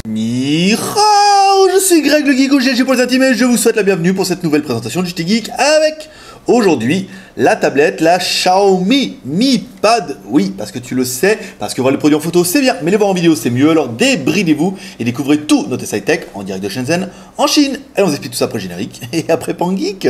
Ni hao, je suis Greg le Geek ou GG pour les intimes et je vous souhaite la bienvenue pour cette nouvelle présentation de JT Geek avec aujourd'hui la tablette, la Xiaomi Mi Pad. Oui, parce que tu le sais, parce que voir les produits en photo c'est bien, mais les voir en vidéo c'est mieux, alors débridez-vous et découvrez tout notre site tech en direct de Shenzhen en Chine. Et on vous explique tout ça après le générique et après Pan Geek.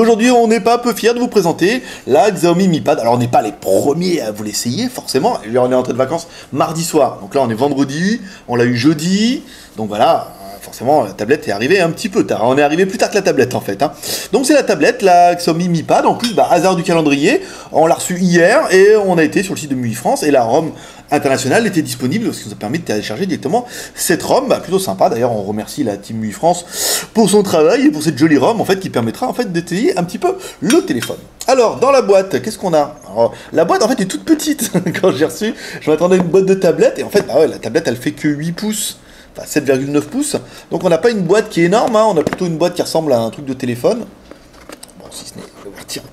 Aujourd'hui, on n'est pas peu fiers de vous présenter la Xiaomi Mi Pad. Alors, on n'est pas les premiers à vous l'essayer, forcément. On est entré de vacances mardi soir. Donc là, on est vendredi, on l'a eu jeudi. Donc voilà, forcément, la tablette est arrivée un petit peu tard. On est arrivé plus tard que la tablette, en fait. Donc, c'est la tablette, la Xiaomi Mi Pad. En plus, hasard du calendrier, on l'a reçue hier et on a été sur le site de MUI France et la ROM internationale était disponible, ce qui nous a permis de télécharger directement cette ROM, plutôt sympa. D'ailleurs, on remercie la team MUI France pour son travail et pour cette jolie ROM en fait qui permettra en fait d'étayer un petit peu le téléphone. Alors, dans la boîte, qu'est-ce qu'on a? Alors, la boîte en fait est toute petite. Quand j'ai reçu, je m'attendais à une boîte de tablette et en fait, la tablette elle fait que 8 pouces. Enfin 7,9 pouces. Donc on n'a pas une boîte qui est énorme, hein. On a plutôt une boîte qui ressemble à un truc de téléphone. Bon, si ce n'est... Tiens,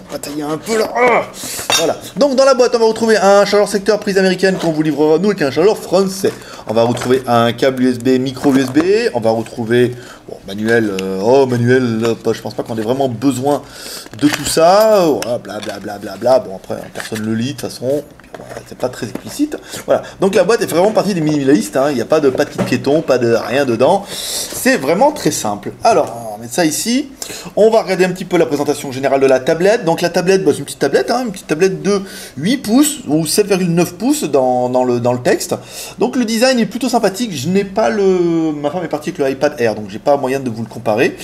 on va tailler un peu là. Voilà. Donc dans la boîte, on va retrouver un chargeur secteur prise américaine qu'on vous livrera nous avec un chargeur français. On va retrouver un câble USB, micro USB. On va retrouver manuel. Je pense pas qu'on ait vraiment besoin de tout ça. Voilà, blablabla. Bon après, personne le lit de toute façon. Voilà, c'est pas très explicite. Voilà. Donc la boîte est vraiment partie des minimalistes. Hein. Il n'y a pas de kit piéton, pas de rien dedans. C'est vraiment très simple. Alors, on va mettre ça ici. On va regarder un petit peu la présentation générale de la tablette. Donc la tablette, c'est une petite tablette, hein, une petite tablette de 8 pouces ou 7,9 pouces dans le texte. Donc le design est plutôt sympathique. Je n'ai pas le... Ma femme est partie avec le iPad Air, donc j'ai pas moyen de vous le comparer.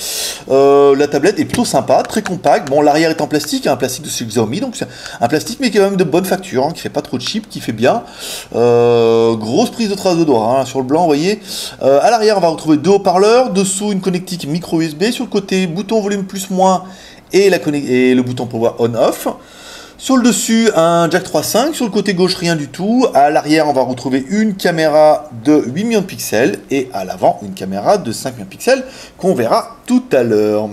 La tablette est plutôt sympa, très compacte. Bon, l'arrière est en plastique, un plastique de chez Xiaomi, donc c'est un plastique mais qui est quand même de bonne facture, hein, qui fait pas trop de cheap, qui fait bien. Grosse prise de trace de doigts, hein, sur le blanc, vous voyez. À l'arrière, on va retrouver deux haut-parleurs, dessous une connectique micro USB, sur le côté bouton volume plus-moins et le bouton pour voir on-off. Sur le dessus, un jack 3.5, sur le côté gauche, rien du tout. À l'arrière, on va retrouver une caméra de 8 millions de pixels et à l'avant, une caméra de 5 millions de pixels qu'on verra tout à l'heure.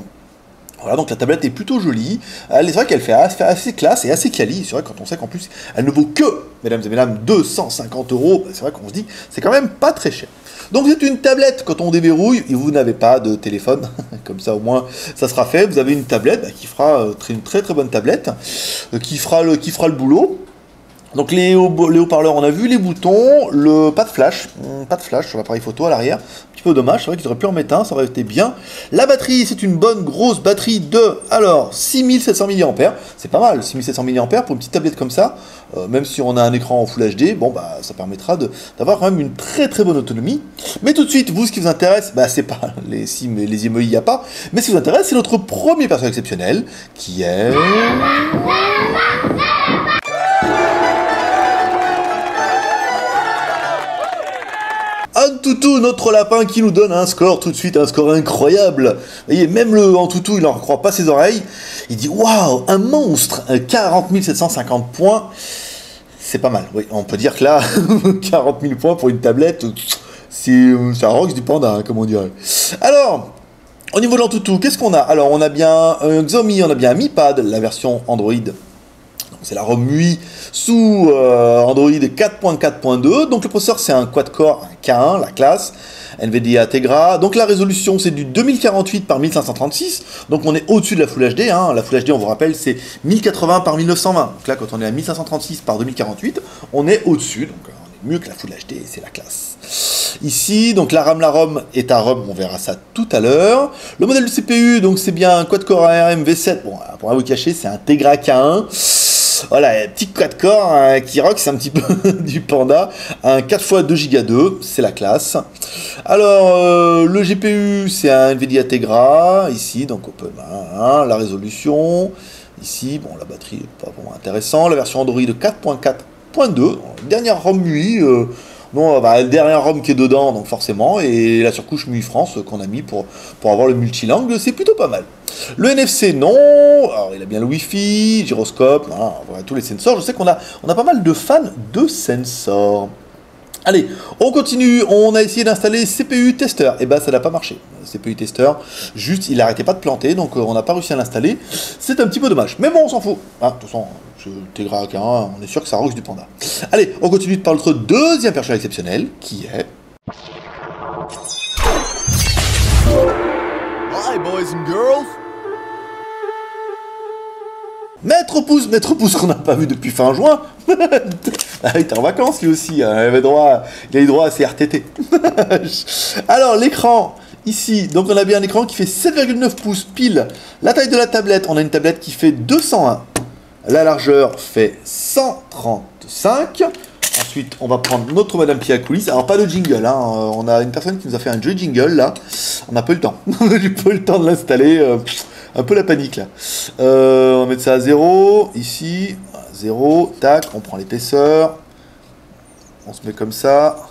Voilà, donc la tablette est plutôt jolie. C'est vrai qu'elle fait assez classe et assez quali. C'est vrai quand on sait qu'en plus, elle ne vaut que, mesdames et mesdames, 250 €. C'est vrai qu'on se dit, c'est quand même pas très cher. Donc c'est une tablette, quand on déverrouille, et vous n'avez pas de téléphone, comme ça au moins ça sera fait, vous avez une tablette qui fera une très très bonne tablette, qui fera le boulot. Donc les haut-parleurs on a vu, les boutons, pas de flash sur l'appareil photo à l'arrière, un petit peu dommage, c'est vrai qu'ils auraient pu en mettre un, ça aurait été bien. La batterie, c'est une bonne grosse batterie de, 6700 mAh, c'est pas mal, 6700 mAh pour une petite tablette comme ça, même si on a un écran en Full HD, bon ça permettra d'avoir quand même une très très bonne autonomie. Mais tout de suite, vous, ce qui vous intéresse, c'est pas les emojis, il n'y a pas, mais ce qui vous intéresse, c'est notre premier personnage exceptionnel, qui est... Antutu, notre lapin qui nous donne un score tout de suite, un score incroyable. Vous voyez, même le Antutu, il n'en croit pas ses oreilles. Il dit waouh, un monstre, 40 750 points. C'est pas mal, oui, on peut dire que là, 40 000 points pour une tablette, c'est un rox du panda, hein, comme on dirait. Alors, au niveau de l'Antutu, qu'est-ce qu'on a? Alors, on a bien un Xiaomi, on a bien un Mi Pad, la version Android. C'est la ROM MUI sous Android 4.4.2. Donc le processeur c'est un quad-core, un K1, la classe, NVIDIA Tegra. Donc la résolution c'est du 2048 par 1536. Donc on est au-dessus de la Full HD. Hein. La Full HD, on vous rappelle, c'est 1080 par 1920. Donc là, quand on est à 1536 par 2048, on est au-dessus. Donc on est mieux que la Full HD, c'est la classe. Ici, donc la ROM est à ROM, on verra ça tout à l'heure. Le modèle de CPU, donc c'est bien un quad-core ARM V7. Bon, pour rien vous cacher, c'est un Tegra K1. Voilà, petit quad-core qui rock, c'est un petit peu du panda. Un 4x2 Go 2, c'est la classe. Alors, le GPU, c'est un NVIDIA Tegra, ici, donc on peut, la résolution. Ici, bon, la batterie n'est pas vraiment intéressant. La version Android 4.4.2, dernière ROM MUI. La dernière ROM qui est dedans, donc forcément, et la surcouche MUI France qu'on a mis pour avoir le multilangue, c'est plutôt pas mal. Le NFC, non. Alors, il a bien le Wi-Fi, gyroscope, voilà, tous les sensors. Je sais qu'on a pas mal de fans de sensors. Allez, on continue, on a essayé d'installer CPU Tester, et ben ça n'a pas marché. CPU Tester, juste il n'arrêtait pas de planter, donc on n'a pas réussi à l'installer. C'est un petit peu dommage, mais bon on s'en fout. Ah, de toute façon, c'est Tegra 1, on est sûr que ça roche du panda. Allez, on continue par notre deuxième personnage exceptionnel, qui est... Hi boys and girls. Maître Pouce qu'on n'a pas vu depuis fin juin. Ah, il était en vacances lui aussi, hein. Il a eu droit à ses RTT. Alors l'écran, ici, donc on a bien un écran qui fait 7,9 pouces pile. La taille de la tablette, on a une tablette qui fait 201. La largeur fait 135. Ensuite, on va prendre notre Madame Pia Coulis. Alors, pas de jingle, hein. On a une personne qui nous a fait un jeu jingle, là. On n'a pas eu le temps. J'ai pas eu le temps de l'installer. Un peu la panique, là. On va mettre ça à 0. Ici, 0. Tac, on prend l'épaisseur. On se met comme ça.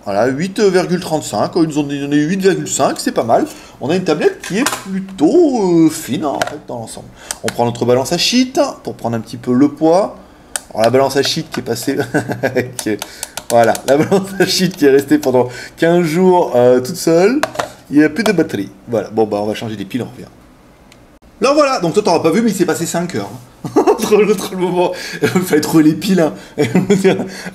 Voilà, 8,35. Ils nous ont donné 8,5, c'est pas mal. On a une tablette qui est plutôt fine, hein, en fait, dans l'ensemble. On prend notre balance à sheet pour prendre un petit peu le poids. Alors la balance à sheet qui est passée, voilà, la balance à sheet qui est restée pendant 15 jours toute seule, il n'y a plus de batterie. Voilà, bon bah on va changer les piles, on revient. Alors voilà, donc toi t'auras pas vu mais il s'est passé 5 heures. Entre le moment, il fallait trouver les piles. Hein.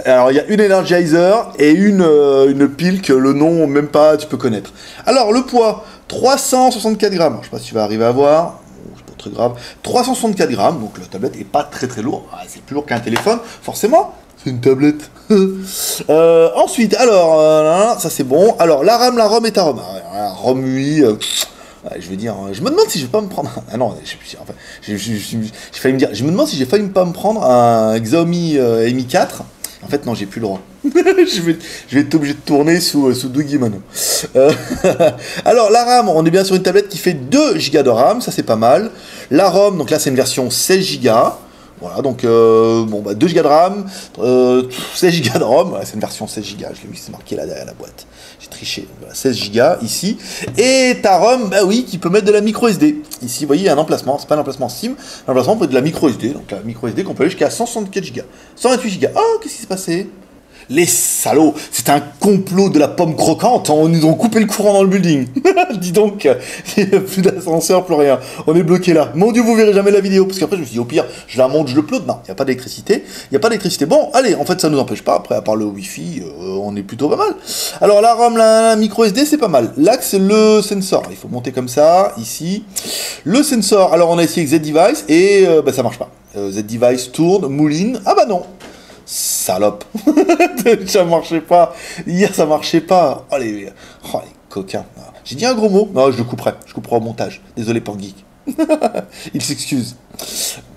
Alors il y a une Energizer et une pile que le nom même pas tu peux connaître. Alors le poids, 364 grammes, je sais pas si tu vas arriver à voir. Très grave, 364 grammes, donc la tablette est pas très lourde, c'est plus lourd qu'un téléphone, forcément, c'est une tablette. Ensuite, alors, ça c'est bon, alors la ROM est à ROM, ROM 8, je veux dire, je me demande si je vais pas me prendre, ah non, enfin, j'ai failli me dire, je me demande si j'ai failli pas me prendre un Xiaomi Mi 4, en fait non, j'ai plus le droit. je vais être obligé de tourner sous Dougie Mano. Alors la RAM, on est bien sur une tablette qui fait 2 Go de RAM, ça c'est pas mal. La ROM, donc là c'est une version 16 Go. Voilà, donc bon, bah, 2 Go de RAM, 16 Go de ROM, voilà, c'est une version 16 Go, je l'ai vu, c'est marqué là derrière la boîte. J'ai triché, voilà, 16 Go ici. Et ta ROM, bah oui, qui peut mettre de la micro SD. Ici, vous voyez, il y a un emplacement, c'est pas un emplacement SIM, un emplacement pour de la micro SD, donc la micro SD qu'on peut aller jusqu'à 164 Go. 128 Go, oh, qu'est-ce qui s'est passé? Les salauds, c'est un complot de la pomme croquante, ils nous ont coupé le courant dans le building. Dis donc, il n'y a plus d'ascenseur, plus rien. On est bloqué là. Mon Dieu, vous verrez jamais la vidéo, parce qu'après je me suis dit, au pire, je la monte, je l'upload. Non, il n'y a pas d'électricité. Il n'y a pas d'électricité. Bon, allez, en fait, ça ne nous empêche pas. Après, à part le Wi-Fi, on est plutôt pas mal. Alors, la ROM, la micro SD, c'est pas mal. L'axe, le sensor. Il faut monter comme ça, ici. Le sensor, alors on a essayé avec Z-Device, et bah, ça marche pas. Z-Device tourne, mouline. Ah bah non. Salope. Ça marchait pas. Hier, ça marchait pas. Oh les coquins. J'ai dit un gros mot. Non, je le couperai. Je couperai au montage. Désolé pour Geek. Il s'excuse. Il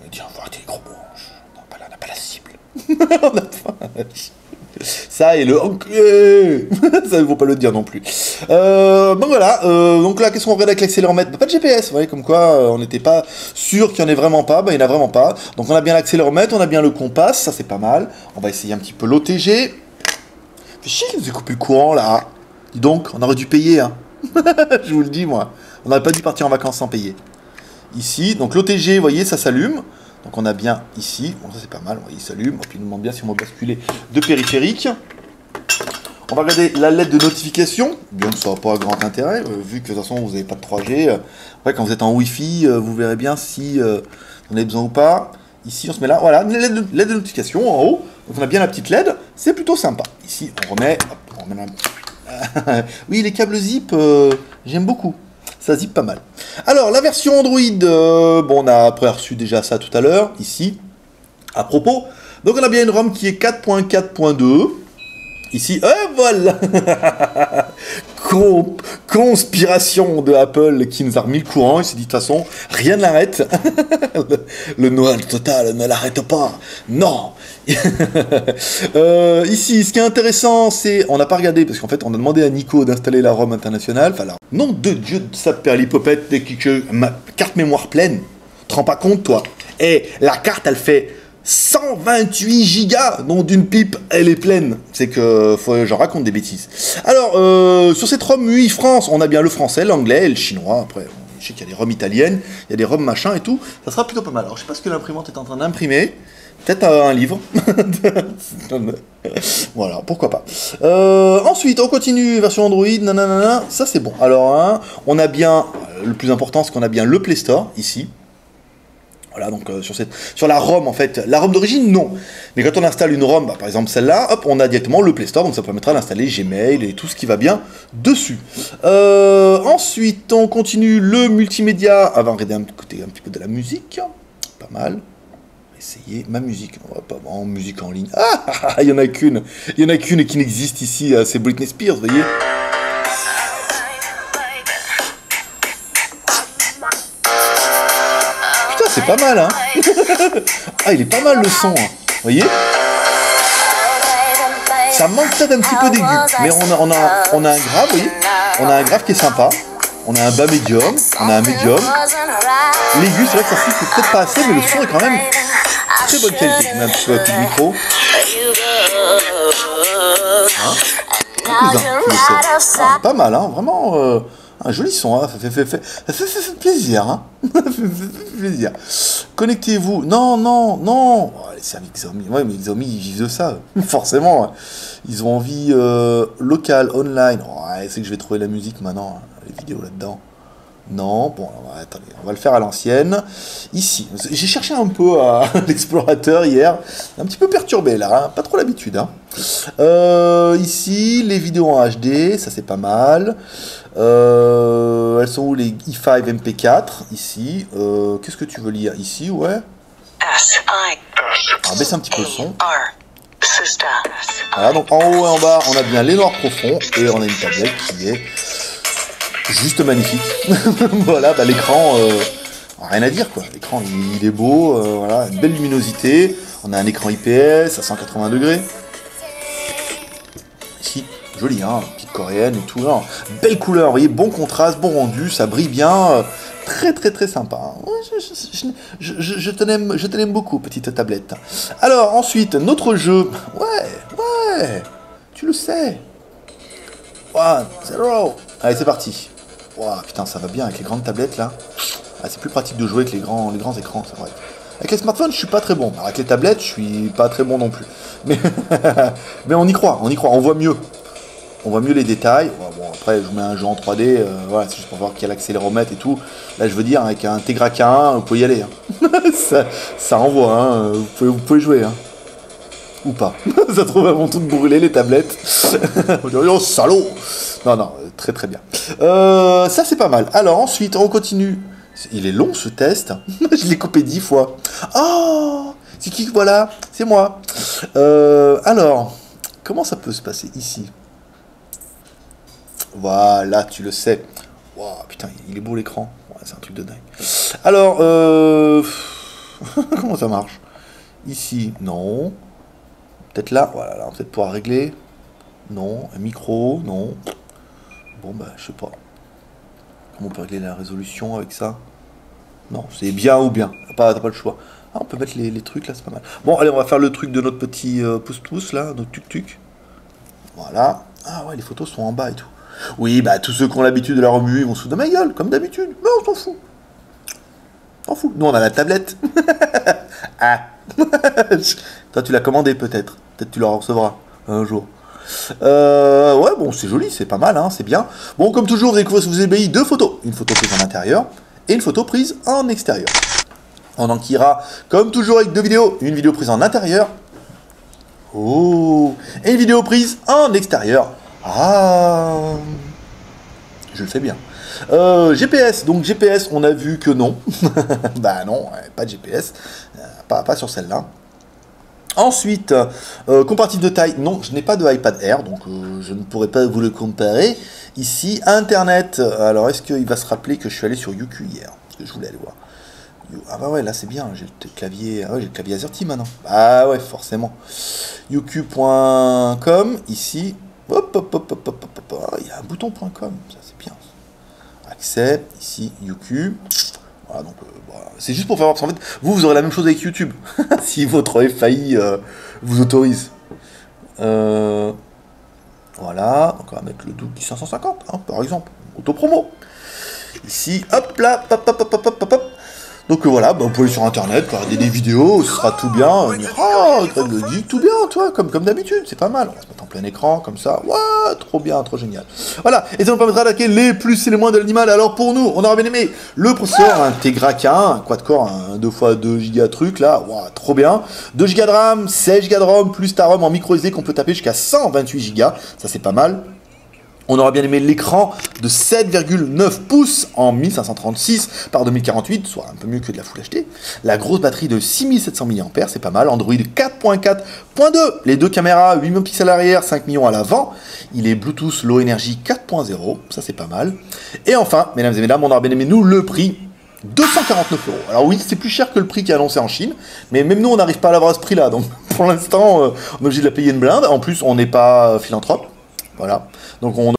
me dit, on va arrêter les gros mots. On n'a pas la cible. On n'a pas... Ça et le ça ne vaut pas le dire non plus. Donc voilà, donc là qu'est-ce qu'on regarde avec l'accéléromètre? Bah, pas de GPS, vous voyez, comme quoi on n'était pas sûr qu'il n'y en ait vraiment pas, bah il n'y en a vraiment pas. Donc on a bien l'accéléromètre, on a bien le compas, ça c'est pas mal. On va essayer un petit peu l'OTG. Fait chier qu'il nous ait coupé le courant là. Dis donc, on aurait dû payer, hein. Je vous le dis moi. On n'aurait pas dû partir en vacances sans payer. Ici, donc l'OTG, vous voyez, ça s'allume. Donc on a bien ici, bon ça c'est pas mal, vous voyez, il s'allume, puis il nous demande bien si on va basculer de périphérique. On va regarder la LED de notification, bien que ça n'a pas grand intérêt, vu que de toute façon vous n'avez pas de 3G. Après quand vous êtes en Wi-Fi, vous verrez bien si on a besoin ou pas. Ici on se met là, voilà, LED de notification en haut, donc on a bien la petite LED, c'est plutôt sympa. Ici on remet, hop, on remet oui les câbles zip, j'aime beaucoup. Ça zip pas mal. Alors, la version Android, bon, on a après reçu déjà ça tout à l'heure, ici, à propos. Donc, on a bien une ROM qui est 4.4.2. Ici, voilà. Conspiration de Apple qui nous a remis le courant. Il s'est dit, de toute façon, rien ne l'arrête. Le Noël total ne l'arrête pas. Non. Ici, ce qui est intéressant, c'est... On n'a pas regardé, parce qu'en fait, on a demandé à Nico d'installer la ROM internationale. Enfin, là, nom de Dieu de sa perlipopette, ma carte mémoire pleine. Te rends pas compte, toi? Et la carte, elle fait 128 gigas, dont d'une pipe, elle est pleine. C'est que j'en raconte des bêtises. Alors, sur cette ROM 8 France, on a bien le français, l'anglais et le chinois. Après, je sais qu'il y a des ROM italiennes, il y a des ROM machin et tout. Ça sera plutôt pas mal. Alors, je sais pas ce que l'imprimante est en train d'imprimer, Peut-être un livre. Voilà, pourquoi pas. Ensuite, on continue, version Android, nanana, ça c'est bon. Alors, hein, on a bien, le plus important, c'est qu'on a bien le Play Store, ici. Voilà, donc sur la ROM, en fait, la ROM d'origine, non. Mais quand on installe une ROM, bah, par exemple celle-là, hop, on a directement le Play Store, donc ça permettra d'installer Gmail et tout ce qui va bien dessus. Ensuite, on continue le multimédia, avant de regarder un petit peu de la musique, pas mal. Essayer ma musique, on va pas en musique en ligne. Ah, il y en a qu'une qui n'existe ici, c'est Britney Spears, vous voyez. Putain, c'est pas mal, hein. Ah, il est pas mal le son, hein. Vous voyez. Ça manque peut-être un petit peu d'aigu, mais on a un grave, vous voyez. On a un grave qui est sympa. On a un bas médium, on a un médium. L'aigu, c'est vrai que ça suffit peut-être pas assez, mais le son est quand même très bonne qualité. On a un petit peu de micro. Hein, ah, pas mal, hein, vraiment un joli son, hein. Ça fait plaisir, hein. Plaisir. Connectez-vous. Non. Oh, les services Xiaomi. Ouais, mais Xiaomi, ils vivent de ça. Forcément. Hein. Ils ont envie local, online. Oh, ouais, c'est que je vais trouver la musique maintenant. Hein. Les vidéos là-dedans. Non, bon, attendez, on va le faire à l'ancienne. Ici, j'ai cherché un peu à l'explorateur hier, un petit peu perturbé là, hein, pas trop l'habitude. Hein. Ici, les vidéos en HD, ça c'est pas mal. Elles sont où les i5 MP4 ici. Qu'est-ce que tu veux lire ici, ouais. On va baisser un petit peu le son. Voilà, donc en haut et en bas, on a bien les noirs profonds et on a une tablette qui est juste magnifique. Voilà, bah, l'écran, rien à dire quoi. L'écran il est beau, voilà, une belle luminosité. On a un écran IPS à 180 degrés. Ici, joli, hein, petite coréenne et tout. Non, belle couleur, vous voyez, bon contraste, bon rendu, ça brille bien. Très sympa. Hein. Ouais, je t'aime beaucoup, petite tablette. Alors, ensuite, notre jeu. Ouais, tu le sais. 1, 0. Allez, c'est parti. Wow, putain, ça va bien avec les grandes tablettes là. Ah, c'est plus pratique de jouer avec les grands écrans, c'est vrai. Avec les smartphones, je suis pas très bon. Alors, avec les tablettes, je suis pas très bon non plus. Mais, mais on y croit, on voit mieux. On voit mieux les détails. Bon, après, je vous mets un jeu en 3D, voilà, c'est juste pour voir quel accéléromètre et tout. Là, je veux dire, avec un Tegra K1, vous pouvez y aller. Hein. ça envoie, hein. Vous pouvez jouer. Hein. Ou pas. Ça trouve avant tout de brûler les tablettes. Oh, salaud. Non, très bien. Ça, c'est pas mal. Alors, ensuite, on continue. Il est long, ce test. Je l'ai coupé 10 fois. Oh, c'est qui, voilà, c'est moi. Alors, comment ça peut se passer ici? Voilà, tu le sais. Wow, putain, il est beau l'écran. Ouais, c'est un truc de dingue. Alors, comment ça marche? Ici, non. Peut-être là, voilà, là, on va peut-être pouvoir régler. Non, un micro, non. Bon, bah, je sais pas. Comment on peut régler la résolution avec ça? Non, c'est bien ou bien. T'as pas le choix. Ah, on peut mettre les trucs là, c'est pas mal. Bon, allez, on va faire le truc de notre petit pouce-pouce là, notre tuc-tuc. Voilà. Ah ouais, les photos sont en bas et tout. Oui, bah, tous ceux qui ont l'habitude de la remuer, ils vont se foutre de ma gueule, comme d'habitude. Mais on s'en fout. On s'en fout. Nous, on a la tablette. Ah. Toi, tu l'as commandé peut-être. Peut-être tu la recevras un jour. Ouais, bon, c'est joli, c'est pas mal, hein, c'est bien. Bon, comme toujours, vous avez vous ébahis deux photos. Une photo prise en intérieur et une photo prise en extérieur. On enquillera, comme toujours avec deux vidéos, une vidéo prise en intérieur. Oh. Et une vidéo prise en extérieur. Ah. Je le fais bien. GPS, donc GPS, on a vu que non. Bah non, pas de GPS. Pas sur celle-là. Ensuite, comparatif de taille, non, je n'ai pas de iPad Air, donc je ne pourrais pas vous le comparer. Ici, Internet, alors est-ce qu'il va se rappeler que je suis allé sur YouQ hier? Parce que je voulais aller voir. Ah bah ouais, là c'est bien, j'ai le clavier, ah ouais, j'ai le clavier AZERTY maintenant. Ah ouais, forcément. YouQ.com, ici, hop, il y a un bouton.com, ça c'est bien. Accès, ici, YouQ. Voilà, donc voilà. C'est juste pour faire voir, parce qu'en fait, vous aurez la même chose avec YouTube, si votre FAI vous autorise. Voilà, donc on va mettre le double du 550, hein, par exemple, autopromo. Ici, hop là, hop. Donc voilà, bah, vous pouvez aller sur internet, regarder des vidéos, ce sera tout bien. Ah, Greg le Geek, tout bien, toi, comme d'habitude, c'est pas mal. On va se mettre en plein écran, comme ça. Ouais, trop bien, trop génial. Voilà, et ça nous permettra d'attaquer les plus et les moins de l'animal. Alors pour nous, on aurait bien aimé le processeur, un Tegra K1, un quad-core, un 2x2 Go truc, là, wow, trop bien. 2 Go de RAM, 16 Go de ROM, plus ta ROM en micro SD qu'on peut taper jusqu'à 128 Go, ça c'est pas mal. On aurait bien aimé l'écran de 7,9 pouces en 1536 par 2048, soit un peu mieux que de la Full HD. La grosse batterie de 6700 mAh, c'est pas mal. Android 4.4.2. Les deux caméras, 8 millions de pixels à l'arrière, 5 millions à l'avant. Il est Bluetooth Low Energy 4.0, ça c'est pas mal. Et enfin, mesdames et mesdames, on aurait bien aimé nous le prix. 249 €. Alors oui, c'est plus cher que le prix qui est annoncé en Chine, mais même nous, on n'arrive pas à l'avoir à ce prix-là. Donc pour l'instant, on est obligé de la payer une blinde. En plus, on n'est pas philanthrope. Voilà. Donc on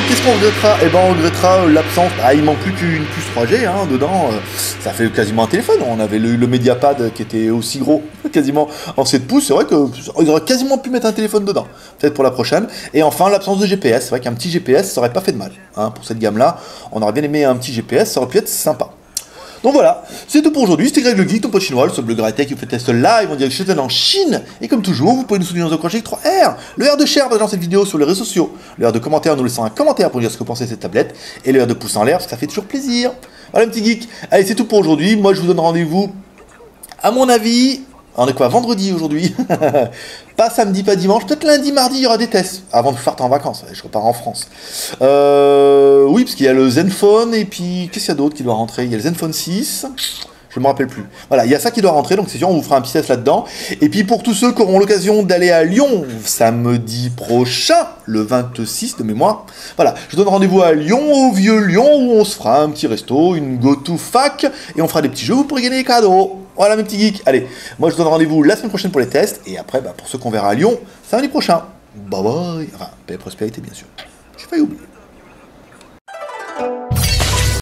qu'est-ce qu'on regrettera? Eh ben on regrettera l'absence. Ah, il manque plus qu'une puce 3G hein, dedans. Ça fait quasiment un téléphone. On avait le Mediapad qui était aussi gros, quasiment en 7 pouces. C'est vrai qu'ils auraient quasiment pu mettre un téléphone dedans. Peut-être pour la prochaine. Et enfin l'absence de GPS. C'est vrai qu'un petit GPS ça aurait pas fait de mal. Hein, pour cette gamme-là, on aurait bien aimé un petit GPS. Ça aurait pu être sympa. Donc voilà, c'est tout pour aujourd'hui, c'était Greg le Geek, ton pote chinois, le blog Tech qui vous fait test live en direct chez en Chine. Et comme toujours, vous pouvez nous soutenir dans le projet 3R, le R de share dans cette vidéo sur les réseaux sociaux, le R de commentaire en nous laissant un commentaire pour dire ce que vous pensez de cette tablette, et le R de pouce en l'air parce que ça fait toujours plaisir. Voilà, petit geek. Allez, c'est tout pour aujourd'hui. Moi, je vous donne rendez-vous, à mon avis, on est quoi, vendredi aujourd'hui? Pas samedi, pas dimanche, peut-être lundi, mardi, il y aura des tests, avant de partir en vacances, je repars en France. Oui, parce qu'il y a le Zenfone, et puis, qu'est-ce qu'il y a d'autre qui doit rentrer? Il y a le Zenfone 6, je me rappelle plus. Voilà, il y a ça qui doit rentrer, donc c'est sûr, on vous fera un petit test là-dedans. Et puis pour tous ceux qui auront l'occasion d'aller à Lyon, samedi prochain, le 26 de mémoire, voilà, je donne rendez-vous à Lyon, au Vieux Lyon, où on se fera un petit resto, une go-to fac, et on fera des petits jeux, vous pourrez gagner des cadeaux. Voilà mes petits geeks. Allez, moi je vous donne rendez-vous la semaine prochaine pour les tests, et après, bah, pour ceux qu'on verra à Lyon, samedi prochain. Bye bye. Enfin, paix et prospérité bien sûr. J'ai failli oublier.